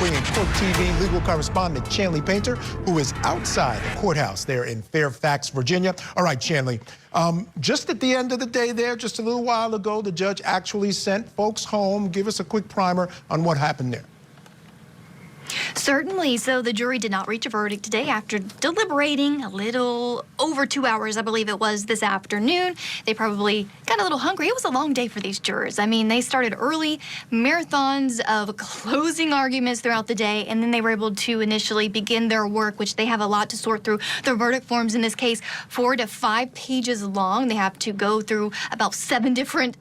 bring in Court TV legal correspondent Chanley Painter, who is outside the courthouse there in Fairfax, Virginia. All right, Chanley, just at the end of the day there, just a little while ago, the judge actually sent folks home. Give us a quick primer on what happened there. Certainly. So the jury did not reach a verdict today after deliberating a little over 2 hours, I believe it was, this afternoon. They probably got a little hungry. It was a long day for these jurors. I mean, they started early, marathons of closing arguments throughout the day, and then they were able to initially begin their work, which they have a lot to sort through. The verdict forms in this case, 4 to 5 pages long. They have to go through about 7 different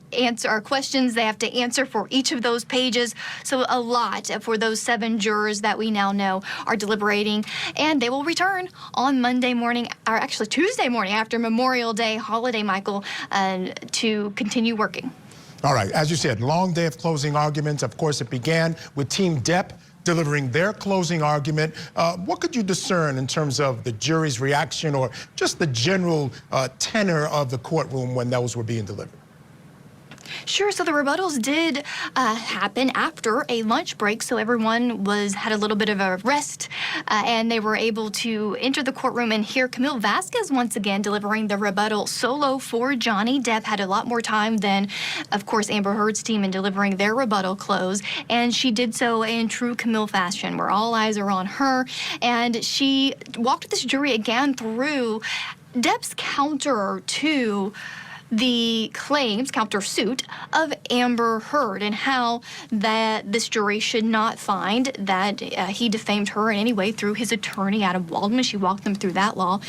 questions they have to answer for each of those pages. So a lot for those 7 jurors that we now know are deliberating, and they will return on Monday morning, or actually Tuesday morning after Memorial Day holiday, Michael, to continue working. All right, as you said, long day of closing arguments. Of course, it began with Team Depp delivering their closing argument. What could you discern in terms of the jury's reaction or just the general tenor of the courtroom when those were being delivered? Sure. So the rebuttals did happen after a lunch break, so everyone had a little bit of a rest, and they were able to enter the courtroom and hear Camille Vasquez once again delivering the rebuttal solo for Johnny Depp. Had a lot more time than, of course, Amber Heard's team in delivering their rebuttal close, and she did so in true Camille fashion, where all eyes are on her, and she walked this jury again through Depp's counter to the claims, countersuit, of Amber Heard, and how that this jury should not find that he defamed her in any way through his attorney, Adam Waldman. She walked them through that law.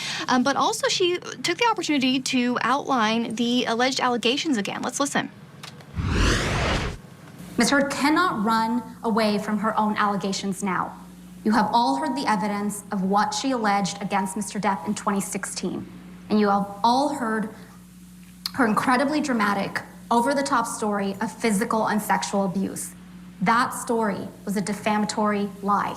But also she took the opportunity to outline the alleged allegations again. Let's listen. Ms. Heard cannot run away from her own allegations now. You have all heard the evidence of what she alleged against Mr. Depp in 2016. And you have all heard her incredibly dramatic, over-the-top story of physical and sexual abuse. That story was a defamatory lie.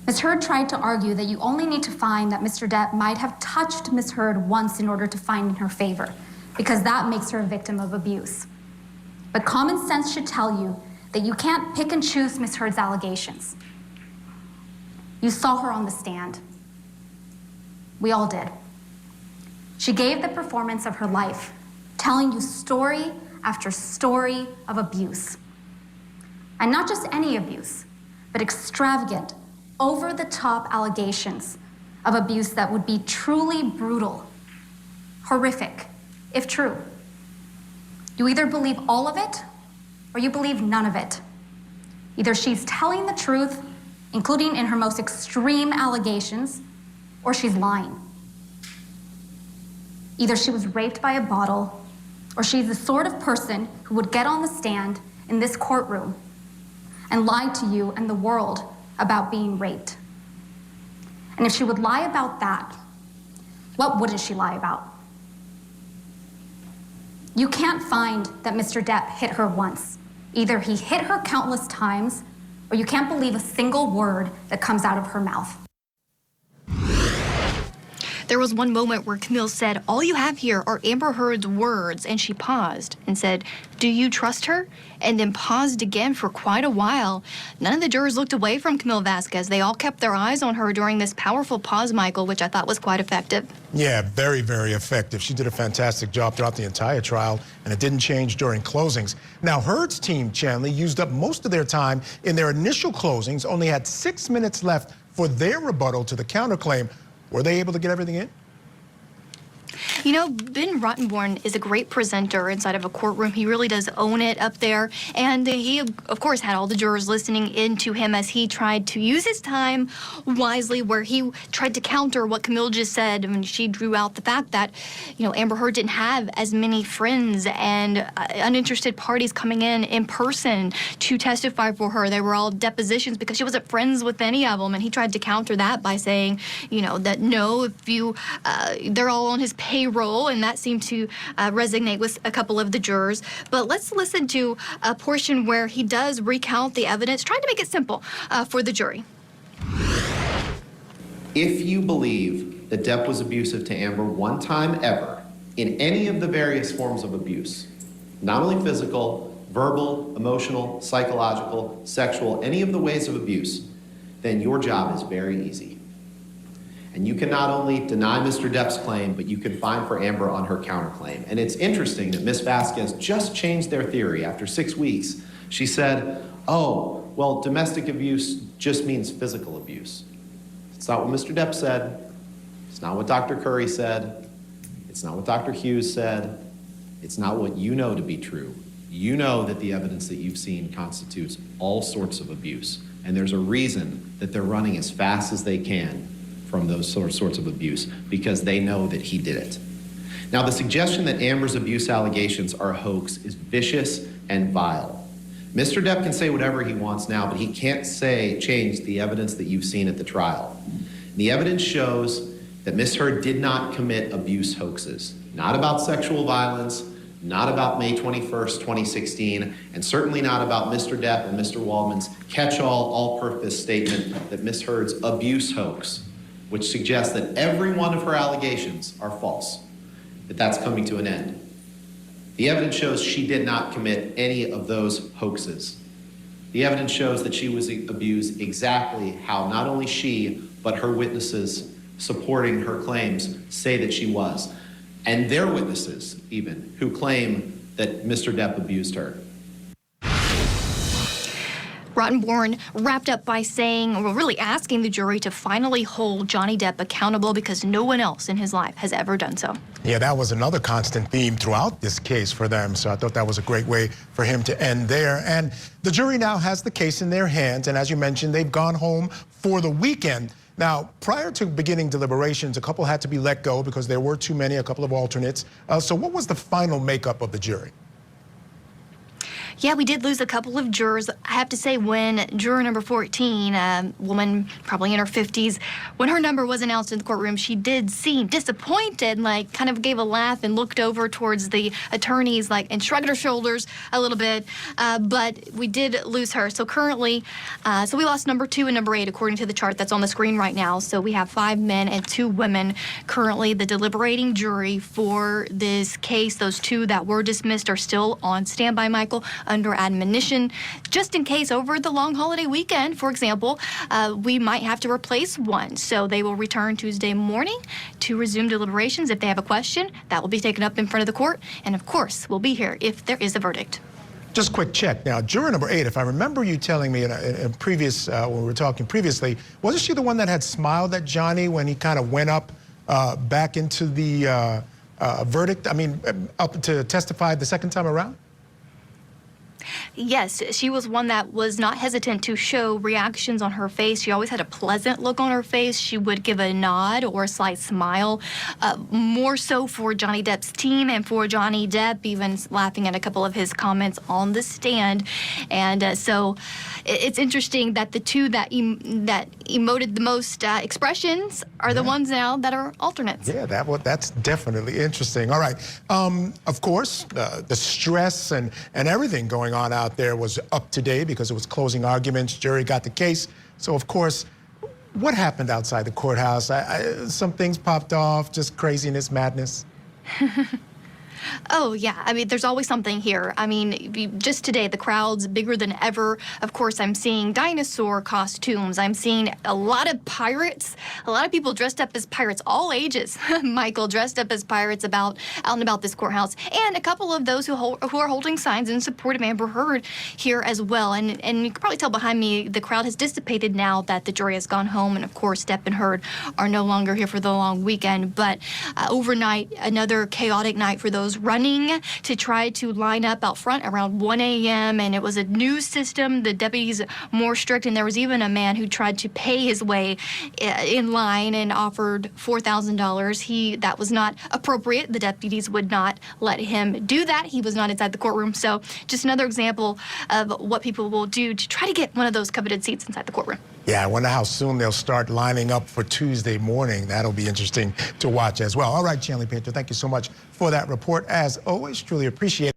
Ms. Heard tried to argue that you only need to find that Mr. Depp might have touched Ms. Heard once in order to find in her favor, because that makes her a victim of abuse. But common sense should tell you that you can't pick and choose Ms. Heard's allegations. You saw her on the stand. We all did. She gave the performance of her life, telling you story after story of abuse. And not just any abuse, but extravagant, over-the-top allegations of abuse that would be truly brutal, horrific, if true. You either believe all of it, or you believe none of it. Either she's telling the truth, including in her most extreme allegations, or she's lying. Either she was raped by a bottle, or she's the sort of person who would get on the stand in this courtroom and lie to you and the world about being raped. And if she would lie about that, what wouldn't she lie about? You can't find that Mr. Depp hit her once. Either he hit her countless times, or you can't believe a single word that comes out of her mouth. There was one moment where Camille said, "All you have here are Amber Heard's words," and she paused and said, "Do you trust her?" And then paused again for quite a while. None of the jurors looked away from Camille Vasquez. They all kept their eyes on her during this powerful pause, Michael, which I thought was quite effective. Yeah, very, very effective. She did a fantastic job throughout the entire trial, and it didn't change during closings. Now, Heard's team, Chanley, used up most of their time in their initial closings, only had 6 minutes left for their rebuttal to the counterclaim. Were they able to get everything in? You know, Ben Rottenborn is a great presenter inside of a courtroom. He really does own it up there. And he, of course, had all the jurors listening in to him as he tried to use his time wisely, where he tried to counter what Camille just said. I mean, she drew out the fact that, you know, Amber Heard didn't have as many friends and uninterested parties coming in person to testify for her. They were all depositions because she wasn't friends with any of them. And he tried to counter that by saying, you know, that no, if you, they're all on his payroll, and that seemed to resonate with a couple of the jurors. But let's listen to a portion where he does recount the evidence, trying to make it simple for the jury. If you believe that Depp was abusive to Amber one time ever, in any of the various forms of abuse, not only physical, verbal, emotional, psychological, sexual, any of the ways of abuse, then your job is very easy. And you can not only deny Mr. Depp's claim, but you can fine for Amber on her counterclaim. And it's interesting that Ms. Vasquez just changed their theory after 6 weeks. She said, oh, well, domestic abuse just means physical abuse. It's not what Mr. Depp said. It's not what Dr. Curry said. It's not what Dr. Hughes said. It's not what you know to be true. You know that the evidence that you've seen constitutes all sorts of abuse. And there's a reason that they're running as fast as they can from those sorts of abuse, because they know that he did it. Now, the suggestion that Amber's abuse allegations are a hoax is vicious and vile. Mr. Depp can say whatever he wants now, but he can't change the evidence that you've seen at the trial. The evidence shows that Ms. Heard did not commit abuse hoaxes, not about sexual violence, not about May 21st, 2016, and certainly not about Mr. Depp and Mr. Waldman's catch-all, all-purpose statement that Ms. Heard's abuse hoax, which suggests that every one of her allegations are false, that that's coming to an end. The evidence shows she did not commit any of those hoaxes. The evidence shows that she was abused exactly how not only she, but her witnesses supporting her claims say that she was, and their witnesses even, who claim that Mr. Depp abused her. Rottenborn wrapped up by saying, or really asking the jury to finally hold Johnny Depp accountable because no one else in his life has ever done so. Yeah, that was another constant theme throughout this case for them, so I thought that was a great way for him to end there. And the jury now has the case in their hands, and as you mentioned, they've gone home for the weekend. Now, prior to beginning deliberations, a couple had to be let go because there were too many, a couple of alternates. So what was the final makeup of the jury? Yeah, we did lose a couple of jurors. I have to say, when juror number 14, a woman probably in her 50s, when her number was announced in the courtroom, she did seem disappointed, like kind of gave a laugh and looked over towards the attorneys, like, and shrugged her shoulders a little bit. But we did lose her. So currently, so we lost number 2 and number 8, according to the chart that's on the screen right now. So we have 5 men and 2 women currently. The deliberating jury for this case, those 2 that were dismissed are still on standby, Michael, under admonition, just in case over the long holiday weekend, for example, we might have to replace one. So they will return Tuesday morning to resume deliberations. If they have a question, that will be taken up in front of the court. And of course, we'll be here if there is a verdict. Just quick check. Now, juror number 8, if I remember you telling me in previous, when we were talking previously, wasn't she the one that had smiled at Johnny when he kind of went up back into the verdict? I mean, up to testify the second time around? Yes, she was one that was not hesitant to show reactions on her face. She always had a pleasant look on her face. She would give a nod or a slight smile, more so for Johnny Depp's team and for Johnny Depp, even laughing at a couple of his comments on the stand. And so it's interesting that the 2 that emoted the most expressions are the ones now that are alternates. Yeah, that's definitely interesting. All right. Of course, the stress and everything going on out there was up to date because it was closing arguments. Jury got the case. So, of course, what happened outside the courthouse? Some things popped off, just craziness, madness. Oh, yeah. I mean, there's always something here. I mean, just today, the crowd's bigger than ever. Of course, I'm seeing dinosaur costumes. I'm seeing a lot of pirates, a lot of people dressed up as pirates, all ages, Michael, dressed up as pirates out and about this courthouse. And a couple of those who are holding signs in support of Amber Heard here as well. And you can probably tell behind me, the crowd has dissipated now that the jury has gone home. And, of course, Depp and Heard are no longer here for the long weekend. But overnight, another chaotic night for those running to try to line up out front around 1 a.m. And it was a new system. The deputies more strict, and there was even a man who tried to pay his way in line and offered $4,000. That was not appropriate. The deputies would not let him do that. He was not inside the courtroom. So just another example of what people will do to try to get one of those coveted seats inside the courtroom. Yeah, I wonder how soon they'll start lining up for Tuesday morning. That'll be interesting to watch as well. All right, Chanley Painter, thank you so much for that report. As always, truly appreciate it.